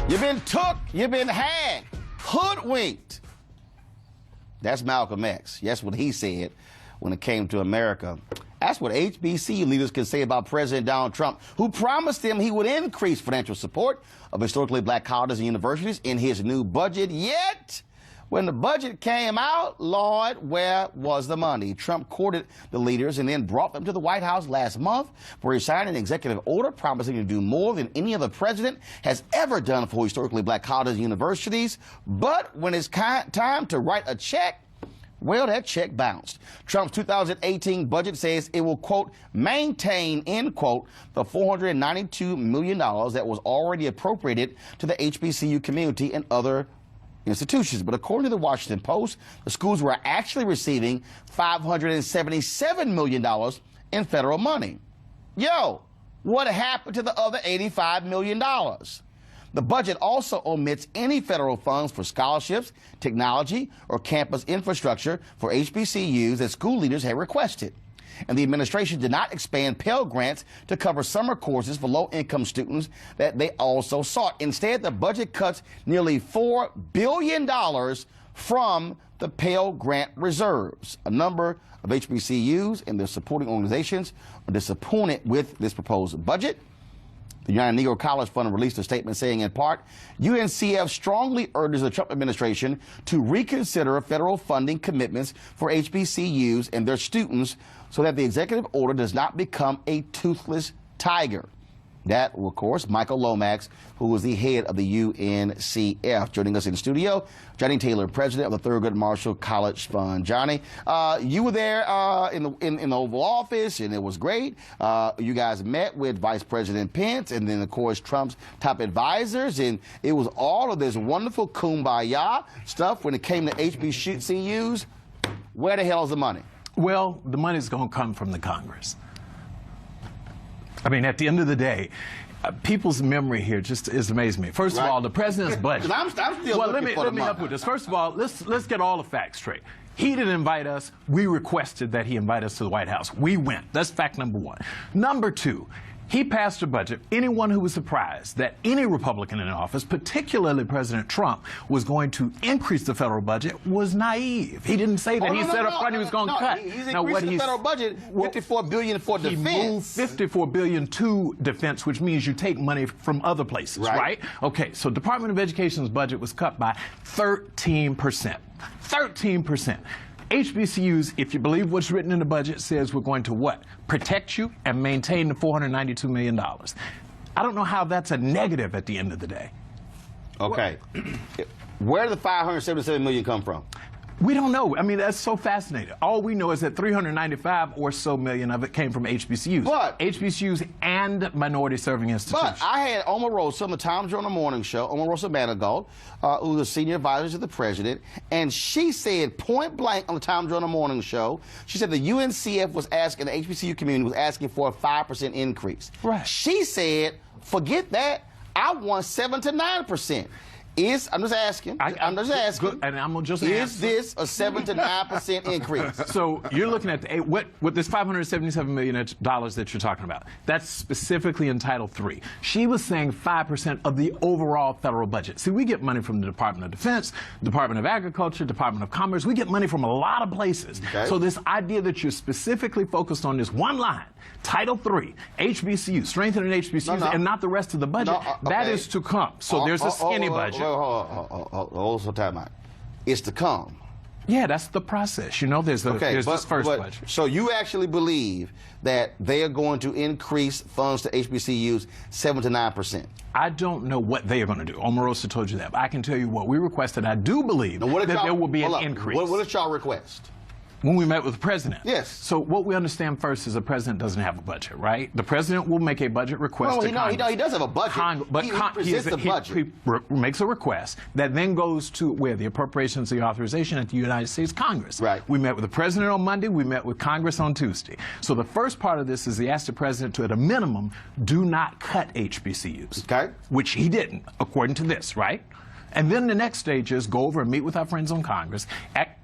You've been took, you've been had, hoodwinked. That's Malcolm X. That's what he said when it came to America. That's what HBCU leaders can say about President Donald Trump, who promised them he would increase financial support of historically black colleges and universities in his new budget. Yet, when the budget came out, Lord, where was the money? Trump courted the leaders and then brought them to the White House last month, where he signed an executive order promising to do more than any other president has ever done for historically black colleges and universities. But when it's time to write a check, well, that check bounced. Trump's 2018 budget says it will, quote, maintain, end quote, the $492 million that was already appropriated to the HBCU community and other institutions. But according to the Washington Post, the schools were actually receiving $577 million in federal money. Yo, what happened to the other $85 million? The budget also omits any federal funds for scholarships, technology, or campus infrastructure for HBCUs that school leaders had requested. And the administration did not expand Pell Grants to cover summer courses for low-income students that they also sought. Instead, the budget cuts nearly $4 billion from the Pell Grant reserves. A number of HBCUs and their supporting organizations are disappointed with this proposed budget. The United Negro College Fund released a statement saying, in part, UNCF strongly urges the Trump administration to reconsider federal funding commitments for HBCUs and their students so that the executive order does not become a toothless tiger. That, of course, Michael Lomax, who is the head of the UNCF. Joining us in the studio, Johnny Taylor, president of the Thurgood Marshall College Fund. Johnny, you were there in the Oval Office, and it was great. You guys met with Vice President Pence, and then, of course, Trump's top advisors, and it was all of this wonderful kumbaya stuff when it came to HBCUs. Where the hell is the money? Well, the money's going to come from the Congress. I mean, at the end of the day, people's memory here just is amazing me. First of all, the president's budget. I'm still well, looking for let me help with this. First of all, let's get all the facts straight. He didn't invite us. We requested that he invite us to the White House. We went. That's fact number one. Number two, he passed a budget. Anyone who was surprised that any Republican in office, particularly President Trump, was going to increase the federal budget was naive. He didn't say that. He said up front he was going to cut. He's increasing the federal budget, $54 billion for defense. He moved $54 billion to defense, which means you take money from other places, right? Okay, so Department of Education's budget was cut by 13%. 13%. HBCUs, if you believe what's written in the budget, says we're going to what? Protect you and maintain the $492 million. I don't know how that's a negative at the end of the day. Okay. Where did the $577 million come from? We don't know. I mean, that's so fascinating. All we know is that $395 or so million of it came from HBCUs. But HBCUs and minority-serving institutions. But I had Omarosa on the Tom Joyner Morning Show, Omarosa Manigault, who's a senior advisor to the president, and she said point blank on the Tom Joyner Morning Show, she said the UNCF was asking, the HBCU community was asking for a 5% increase. Right. She said, forget that, I want 7 to 9%. I'm just asking. I'm just asking. Good, and I'm just is this a 7 to 9% increase? So you're looking at what this $577 million that you're talking about. That's specifically in Title III. She was saying 5% of the overall federal budget. See, we get money from the Department of Defense, Department of Agriculture, Department of Commerce. We get money from a lot of places. Okay. So this idea that you're specifically focused on this one line, Title III, HBCUs, strengthening HBCUs, and not the rest of the budget, that is to come. So there's a skinny budget. Also, time out. It's to come. Yeah, that's the process. You know, there's this first budget. So you actually believe that they are going to increase funds to HBCUs 7 to 9%? I don't know what they are going to do. Omarosa told you that. But I can tell you what we requested. I do believe that there will be an increase. What did y'all request? When we met with the president. Yes. So what we understand first is the president doesn't have a budget, right? The president will make a budget request to Congress. He does have a budget. He presents the budget. He makes a request that then goes to where? The Appropriations and the Authorization at the United States Congress. Right. We met with the president on Monday. We met with Congress on Tuesday. So the first part of this is he asked the president to, at a minimum, do not cut HBCUs. Okay. Which he didn't, according to this, right? And then the next stage is go over and meet with our friends on Congress,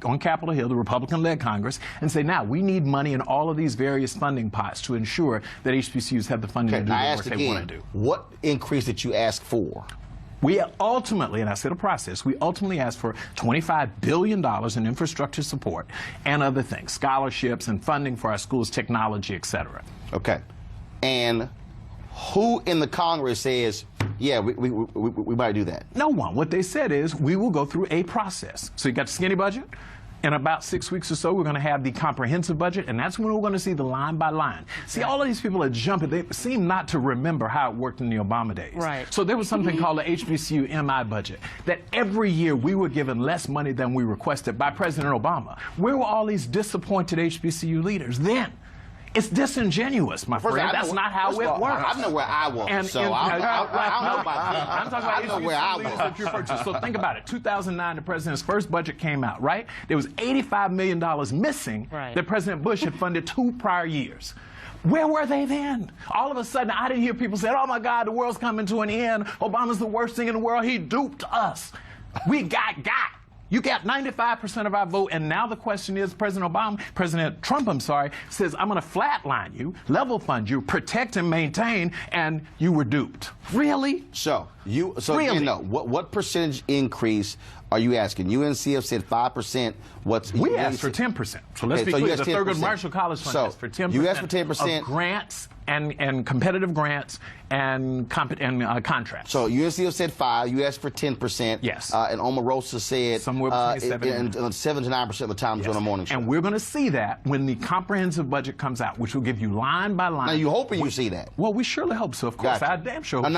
on Capitol Hill, the Republican-led Congress, and say, now, we need money in all of these various funding pots to ensure that HBCUs have the funding to do the work they want to do. What increase did you ask for? We ultimately, and I said a process, we ultimately asked for $25 billion in infrastructure support and other things, scholarships and funding for our schools, technology, et cetera. Okay. And who in the Congress says, yeah, we might do that? No one. What they said is, we will go through a process. So you got the skinny budget. In about 6 weeks or so, we're going to have the comprehensive budget, and that's when we're going to see the line by line. See, all of these people are jumping. They seem not to remember how it worked in the Obama days. Right. So there was something called the HBCU MI budget, that every year we were given less money than we requested by President Obama. Where were all these disappointed HBCU leaders then? It's disingenuous, my friend. That's not how it works. I know where I was, And- so and- I don't know about that. I'm talking about I know where I HBCU leaders was. that you purchased. So think about it. 2009, the president's first budget came out, right? There was $85 million missing that President Bush had funded 2 prior years. Where were they then? All of a sudden, I didn't hear people say, oh, my God, the world's coming to an end. Obama's the worst thing in the world. He duped us. We got. You got 95% of our vote, and now the question is, President Trump, says, I'm going to flatline you, level fund you, protect and maintain, and you were duped. Really? So Really? Again, no. What percentage increase are you asking? UNCF said 5%. We asked for 10%. So let's be clear. The Thurgood Marshall College Fund asked for 10%. You asked for 10% of grants and competitive grants and contracts. So UNCF said 5. You asked for 10%. Yes. And Omarosa said somewhere between 7 to 9% of the time on the morning show. And we're going to see that when the comprehensive budget comes out, which will give you line by line. Now, you hoping you see that? Well, we surely hope so. Of course, Gotcha. I damn sure. No.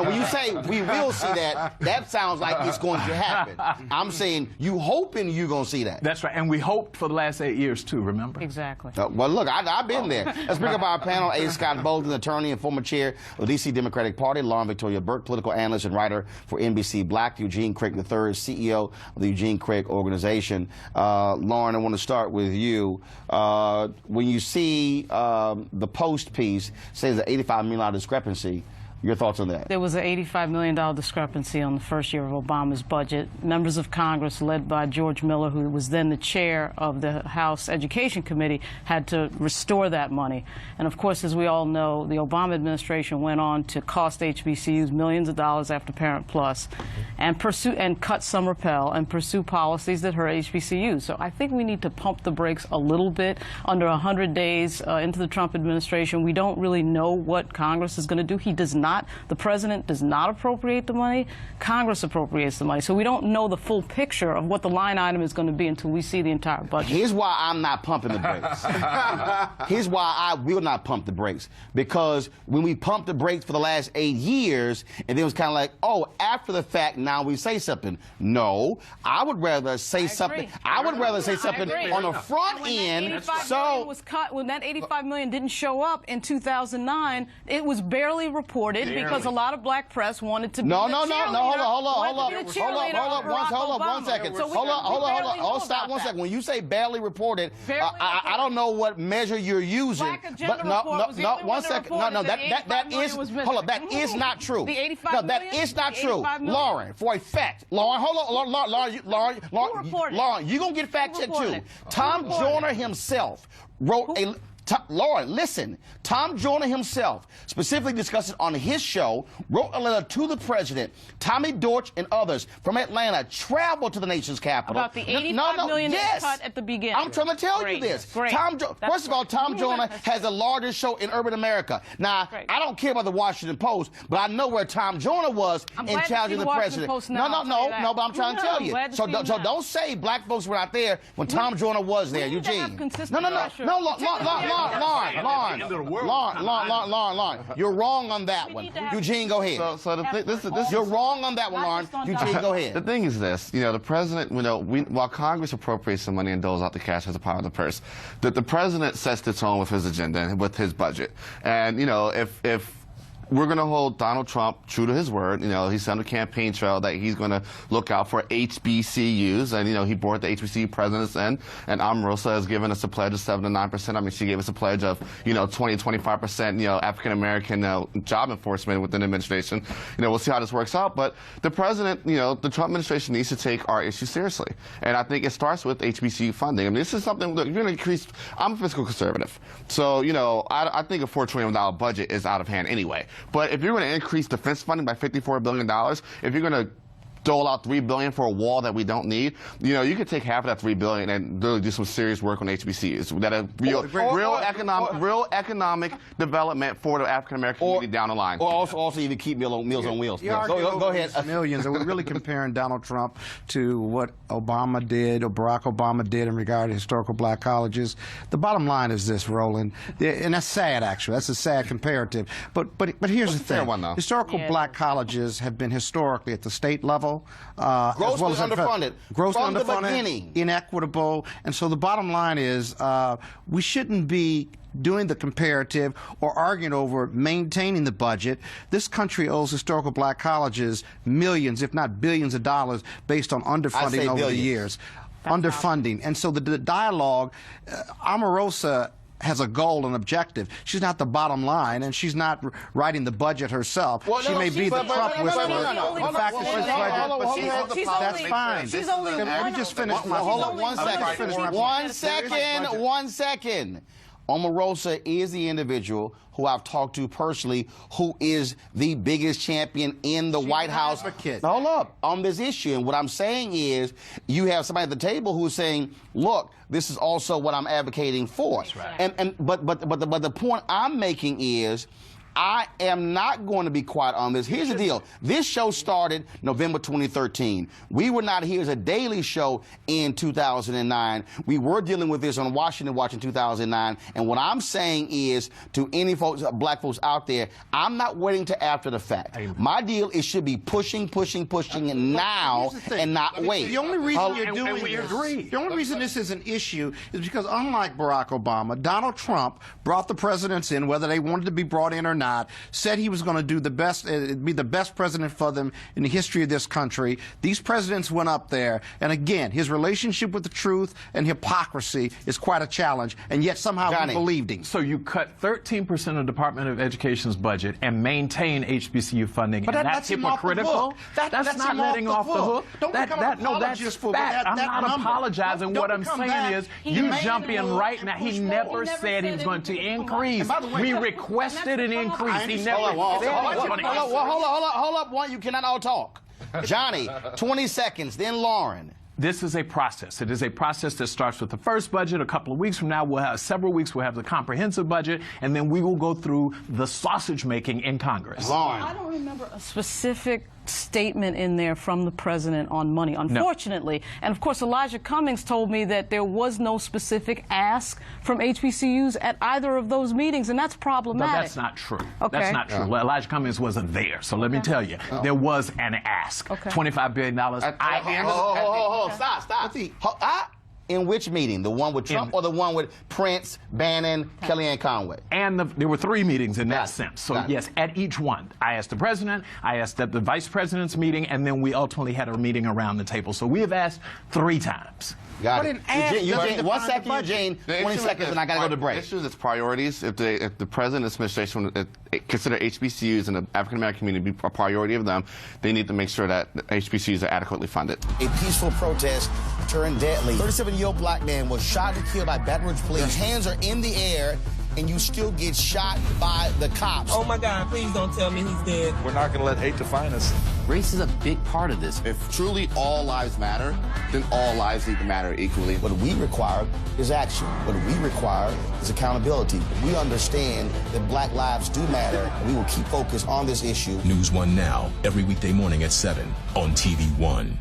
When you say we will see that, that sounds like it's going to happen. I'm saying you hoping you're going to see that. That's right. And we hoped for the last 8 years too. Remember? Exactly. Well, look, I've been there. Let's bring up our panel. A. Scott Bolden, attorney and former chair of the D.C. Democratic Party. Lauren Victoria Burke, political analyst and writer for NBC Black. Eugene Craig III, CEO of the Eugene Craig Organization. Lauren, I want to start with you. When you see the Post piece saying the $85 million discrepancy, your thoughts on that? There was an $85 million discrepancy on the first year of Obama's budget. Members of Congress, led by George Miller, who was then the chair of the House Education Committee, had to restore that money. And of course, as we all know, the Obama administration went on to cost HBCUs millions of dollars after Parent Plus, and cut some Pell and pursue policies that hurt HBCUs. So I think we need to pump the brakes a little bit. Under 100 days into the Trump administration, we don't really know what Congress is going to do. The president does not appropriate the money. Congress appropriates the money. So we don't know the full picture of what the line item is going to be until we see the entire budget. Here's why I'm not pumping the brakes. Here's why I will not pump the brakes. Because when we pumped the brakes for the last 8 years, and then it was kind of like, oh, after the fact, now we say something. No, I would rather say something. I would rather say something on the front end. So was cut, when that $85 million didn't show up in 2009, it was barely reported because a lot of black press wanted to be hold one second. Stop 1 second. When you say barely reported, I don't know what measure you're using. But no, 1 second. That is not true. No, that is not true. Lauren, for a fact. Lauren, Lauren, you're going to get fact checked too. Tom Joyner himself wrote a... Lauren, listen. Tom Joyner himself, specifically discussing on his show, wrote a letter to the president. Tommy Dortch and others from Atlanta traveled to the nation's capital. About the $85 million cut at the beginning. I'm trying to tell you this. First of all, Tom Joyner has the largest show in urban America. Now, I don't care about the Washington Post, but I know where Tom Joyner was in challenging the president. No, but I'm trying to tell you. So don't say black folks were out there when Tom Joyner was there, Eugene. Lauren, you're wrong on that one. Eugene, go ahead. You're wrong on that one, Lauren. Eugene, go ahead. The thing is this, the president, while Congress appropriates the money and doles out the cash as a part of the purse, the president sets the tone with his agenda and with his budget. And, if we're going to hold Donald Trump true to his word. He's on the campaign trail that he's going to look out for HBCUs, and he brought the HBCU presidents in, and Omarosa has given us a pledge of 7 to 9%. I mean, she gave us a pledge of 20 to 25% African American job enforcement within the administration. We'll see how this works out, but the president, the Trump administration needs to take our issue seriously, and I think it starts with HBCU funding. I mean, this is something. Look, you're going to increase. I'm a fiscal conservative, so I think a $4 trillion budget is out of hand anyway. But if you're going to increase defense funding by $54 billion, if you're going to dole out $3 billion for a wall that we don't need, you know, you could take half of that $3 billion and really do some serious work on HBCUs. That are real economic development for the African American community down the line. Or also even keep Meals on Wheels. Go ahead. Millions. Are we really comparing Donald Trump to what Obama did or Barack Obama did in regard to historical black colleges? The bottom line is this, Roland, and that's sad, actually. That's a sad comparative. But here's the thing. Fair one, though. Historical black colleges have been historically at the state level. Grossly underfunded. Grossly from underfunded, the beginning. Inequitable. And so the bottom line is we shouldn't be doing the comparative or arguing over maintaining the budget. This country owes historical black colleges millions, if not billions of dollars based on underfunding over the years. Underfunding. And so the dialogue, Omarosa has a goal and objective. She's not the bottom line, and she's not writing the budget herself. Well, she may be the Trump whisperer. In fact, that's fine. She's only Let me just finish my Hold on 1 second. 1 second. Omarosa is the individual who I've talked to personally who is the biggest champion in the White House. Hold up on this issue. And what I'm saying is you have somebody at the table who's saying, look, this is also what I'm advocating for. That's right. But the point I'm making is I am not going to be quiet on this. Here's the deal. This show started November 2013. We were not here as a daily show in 2009. We were dealing with this on Washington Watch in 2009. And what I'm saying is to any folks, black folks out there, I'm not waiting to after the fact. My deal is should be pushing now and not wait. The only reason you're doing we this, agree. the only reason this is an issue is because unlike Barack Obama, Donald Trump brought the presidents in, whether they wanted to be brought in or not, said he was going to do the best, be the best president for them in the history of this country. These presidents went up there, and again, his relationship with the truth and hypocrisy is quite a challenge, and yet somehow we believed him. So you cut 13% of the Department of Education's budget and maintain HBCU funding, But and that's that's him off the hypocritical? hook. That's not letting off the hook. Don't become an apologist for fact. I'm not number. apologizing. Don't What I'm become saying that. is He you made jump it in right now. and He pushed never forward. said he was going to increase. And by the way, We requested an increase. He never said he was going to increase. Hold up. One, you cannot all talk. Johnny, 20 seconds, then Lauren. This is a process. It is a process that starts with the first budget. A couple of weeks from now, we'll have several weeks. We'll have the comprehensive budget, and then we will go through the sausage making in Congress. Lauren. I don't remember a specific statement in there from the president on money, unfortunately. And of course, Elijah Cummings told me that there was no specific ask from HBCUs at either of those meetings, and that's problematic. No, that's not true. Okay. That's not true. Well, Elijah Cummings wasn't there, so let me tell you, there was an ask. $25 billion. Stop. In which meeting? The one with Trump or the one with Prince, Bannon, Kellyanne Conway? And there were 3 meetings in that sense. So, yes, at each one. I asked the president, I asked at the vice president's meeting, and then we ultimately had a meeting around the table. So we have asked 3 times. Got it. Eugene, 1 second, Eugene. 20 seconds, and I got to go to break. The issue is its priorities. If the president's administration consider HBCUs and the African American community a priority of them, they need to make sure that HBCUs are adequately funded. A peaceful protest turned deadly. 37-year-old black man was shot and killed by Baton Rouge police. His hands are in the air, and you still get shot by the cops. Oh my God, please don't tell me he's dead. We're not going to let hate define us. Race is a big part of this. If truly all lives matter, then all lives need to matter equally. What we require is action. What we require is accountability. We understand that black lives do matter, and we will keep focused on this issue. NewsOne Now, every weekday morning at 7 on TV1.